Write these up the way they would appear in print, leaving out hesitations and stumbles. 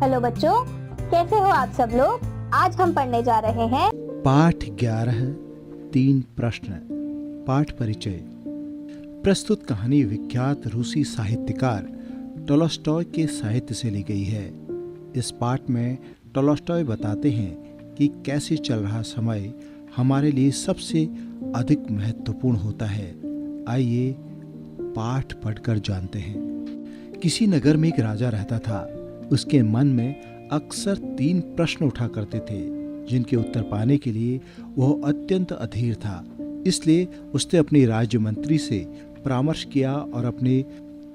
Hello बच्चों, कैसे हो आप सब लोग। आज हम पढ़ने जा रहे हैं पाठ 11 3 प्रश्न। पाठ परिचय। प्रस्तुत कहानी विख्यात रूसी साहित्यकार टॉलस्टॉय के साहित्य से ली गई है। इस पाठ में टॉलस्टॉय बताते हैं कि कैसे चल रहा समय हमारे लिए सबसे अधिक महत्वपूर्ण होता है। आइए पाठ पढ़कर जानते हैं। किसी नगर में एक राजा रहता था। उसके मन में अक्सर 3 प्रश्न उठा करते थे जिनके उत्तर पाने के लिए वह अत्यंत अधीर था। इसलिए उसने अपने राज्य मंत्री से परामर्श किया और अपने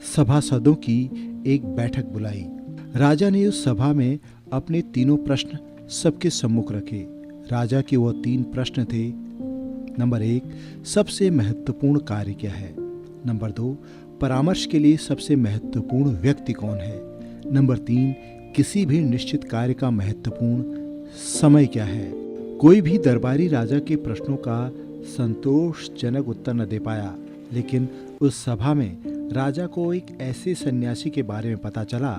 सभासदों की एक बैठक बुलाई। राजा ने उस सभा में अपने तीनों प्रश्न सबके सम्मुख रखे। राजा के वो 3 प्रश्न थे। नंबर 1, सबसे महत्वपूर्ण कार्य क्या है। नंबर 2, परामर्श के लिए सबसे महत्वपूर्ण व्यक्ति कौन है। नंबर 3, किसी भी निश्चित कार्य का महत्वपूर्ण समय क्या है। कोई भी दरबारी राजा के प्रश्नों का संतोषजनक उत्तर न दे पाया, लेकिन उस सभा में राजा को एक ऐसे सन्यासी के बारे में पता चला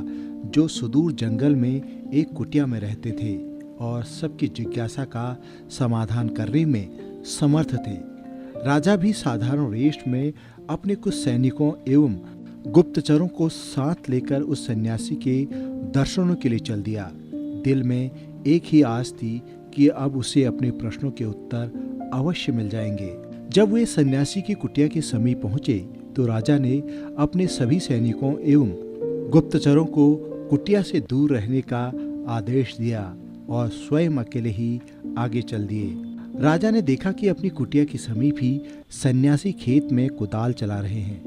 जो सुदूर जंगल में एक कुटिया में रहते थे और सबकी जिज्ञासा का समाधान करने में समर्थ थे। राजा भी साधारण वेश में अपने कुछ सैनिकों एवं गुप्तचरों को साथ लेकर उस सन्यासी के दर्शनों के लिए चल दिया। दिल में एक ही आस थी कि अब उसे अपने प्रश्नों के उत्तर अवश्य मिल जाएंगे। जब वे सन्यासी की कुटिया के समीप पहुंचे तो राजा ने अपने सभी सैनिकों एवं गुप्तचरों को कुटिया से दूर रहने का आदेश दिया और स्वयं अकेले ही आगे चल दिए। राजा ने देखा कि अपनी कुटिया के समीप ही सन्यासी खेत में कुदाल चला रहे हैं।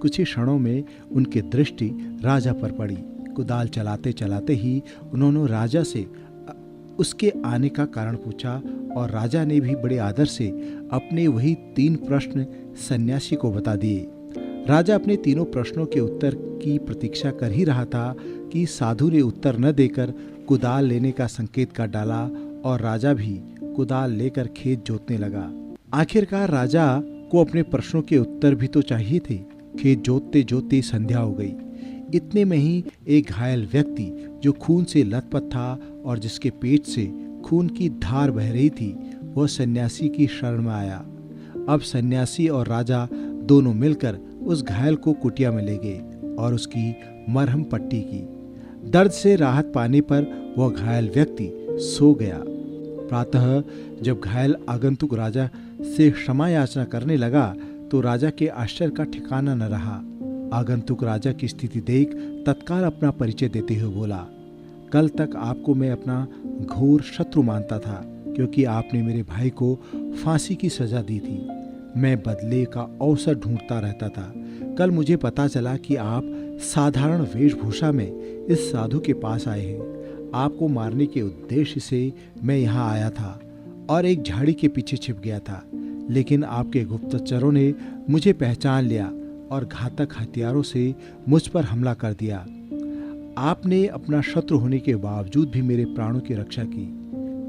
कुछ ही क्षणों में उनकी दृष्टि राजा पर पड़ी। कुदाल चलाते चलाते ही उन्होंने राजा से उसके आने का कारण पूछा और राजा ने भी बड़े आदर से अपने वही 3 प्रश्न सन्यासी को बता दिए। राजा अपने तीनों प्रश्नों के उत्तर की प्रतीक्षा कर ही रहा था कि साधु ने उत्तर न देकर कुदाल लेने का संकेत कर डाला और राजा भी कुदाल लेकर खेत जोतने लगा। आखिरकार राजा को अपने प्रश्नों के उत्तर भी तो चाहिए थे। खेत जोतते जोतते संध्या हो गई। इतने में ही एक घायल व्यक्ति जो खून से लथपथ था और जिसके पेट से खून की धार बह रही थी, वह सन्यासी की शरण में आया। अब सन्यासी और राजा दोनों मिलकर उस घायल को कुटिया में ले गए और उसकी मरहम पट्टी की। दर्द से राहत पाने पर वह घायल व्यक्ति सो गया। प्रातः जब घायल आगंतुक राजा से क्षमा याचना करने लगा तो राजा के आश्चर्य का ठिकाना न रहा। आगंतुक राजा की स्थिति देख तत्काल अपना परिचय देते हुए बोला, कल तक आपको मैं अपना घोर शत्रु मानता था क्योंकि आपने मेरे भाई को फांसी की सजा दी थी। मैं बदले का अवसर ढूंढता रहता था। कल मुझे पता चला कि आप साधारण वेशभूषा में इस साधु के पास आए हैं। आपको मारने के उद्देश्य से मैं यहाँ आया था और एक झाड़ी के पीछे छिप गया था, लेकिन आपके गुप्तचरों ने मुझे पहचान लिया और घातक हथियारों से मुझ पर हमला कर दिया। आपने अपना शत्रु होने के बावजूद भी मेरे प्राणों की रक्षा की।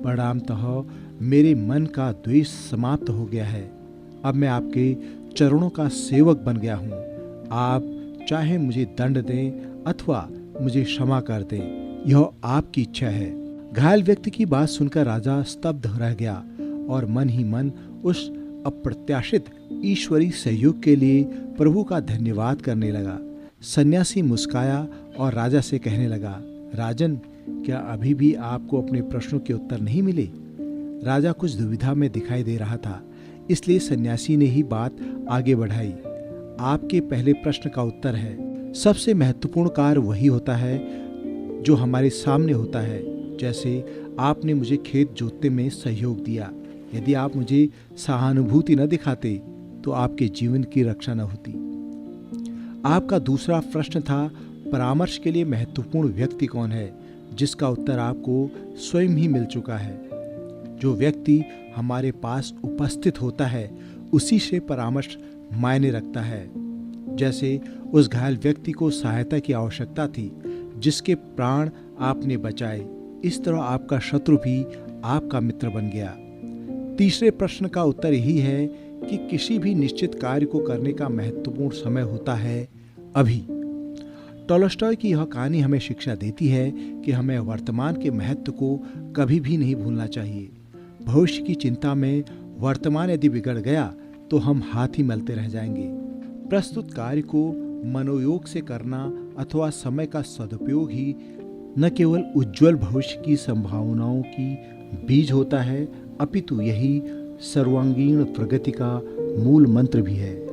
परिणामतः मेरे मन का द्वेष समाप्त हो गया है। अब मैं आपके चरणों का सेवक बन गया हूँ। आप चाहे मुझे दंड दें अथवा मुझे क्षमा कर दें, यह आपकी इच्छा है। घायल व्यक्ति की बात सुनकर राजा स्तब्ध रह गया और मन ही मन उस अप्रत्याशित ईश्वरीय सहयोग के लिए प्रभु का धन्यवाद करने लगा। सन्यासी मुस्काया और राजा से कहने लगा, राजन, क्या अभी भी आपको अपने प्रश्नों के उत्तर नहीं मिले। राजा कुछ दुविधा में दिखाई दे रहा था, इसलिए सन्यासी ने ही बात आगे बढ़ाई। आपके पहले प्रश्न का उत्तर है, सबसे महत्वपूर्ण कार्य वही होता है जो हमारे सामने होता है। जैसे आपने मुझे खेत जोतने में सहयोग दिया। यदि आप मुझे सहानुभूति न दिखाते तो आपके जीवन की रक्षा न होती। आपका दूसरा प्रश्न था, परामर्श के लिए महत्वपूर्ण व्यक्ति कौन है, जिसका उत्तर आपको स्वयं ही मिल चुका है। जो व्यक्ति हमारे पास उपस्थित होता है उसी से परामर्श मायने रखता है। जैसे उस घायल व्यक्ति को सहायता की आवश्यकता थी जिसके प्राण आपने बचाए, इस तरह आपका शत्रु भी आपका मित्र बन गया। तीसरे प्रश्न का उत्तर यही है कि किसी भी निश्चित कार्य को करने का महत्वपूर्ण समय होता है अभी। टॉलस्टॉय की यह कहानी हमें शिक्षा देती है कि हमें वर्तमान के महत्व को कभी भी नहीं भूलना चाहिए। भविष्य की चिंता में वर्तमान यदि बिगड़ गया तो हम हाथ ही मलते रह जाएंगे। प्रस्तुत कार्य को मनोयोग से करना अथवा समय का सदुपयोग ही न केवल उज्जवल भविष्य की संभावनाओं की बीज होता है, अपितु यही सर्वांगीण प्रगति का मूल मंत्र भी है।